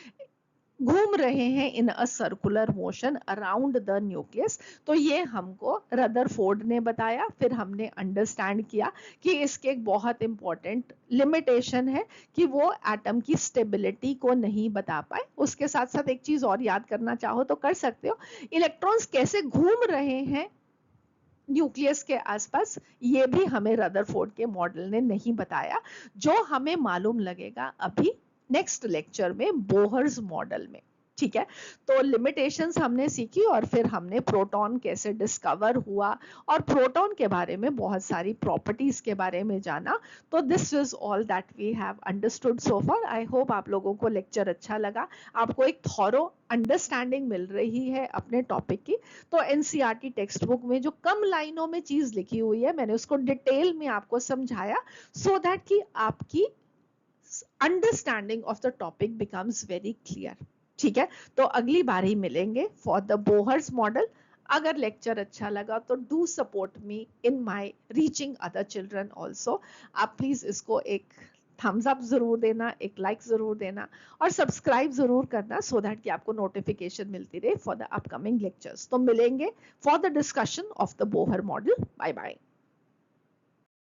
घूम रहे हैं in a circular motion around the nucleus. तो ये हमको रदरफोर्ड ने बताया। फिर हमने अंडरस्टैंड किया कि इसके एक बहुत इंपॉर्टेंट लिमिटेशन है कि वो एटम की स्टेबिलिटी को नहीं बता पाए। उसके साथ साथ एक चीज और याद करना चाहो तो कर सकते हो, इलेक्ट्रॉन्स कैसे घूम रहे हैं न्यूक्लियस के आसपास, ये भी हमें रदरफोर्ड के मॉडल ने नहीं बताया, जो हमें मालूम लगेगा अभी नेक्स्ट लेक्चर में बोहर्स मॉडल में। ठीक है, तो लिमिटेशंस हमने सीखी और फिर हमने प्रोटॉन कैसे डिस्कवर हुआ और प्रोटॉन के बारे में बहुत सारी प्रॉपर्टीज के बारे में जाना। तो this is all that we have understood so far. I hope आप लोगों को लेक्चर अच्छा लगा, आपको एक थॉरो अंडरस्टैंडिंग मिल रही है अपने टॉपिक की। तो एनसीईआरटी टेक्स्ट बुक में जो कम लाइनों में चीज लिखी हुई है मैंने उसको डिटेल में आपको समझाया, सो दैट कि आपकी understanding of the topic becomes very clear. ठीक है, तो अगली बार ही मिलेंगे फॉर द बोहर्स मॉडल। अगर लेक्चर अच्छा लगा तो do support me in my reaching other children also. आप प्लीज इसको एक थम्स अप जरूर देना, एक लाइक जरूर देना और सब्सक्राइब जरूर करना, सो दैट कि आपको नोटिफिकेशन मिलती रहे फॉर द अपकमिंग लेक्चर्स। तो मिलेंगे for the discussion of the Bohr model. Bye bye.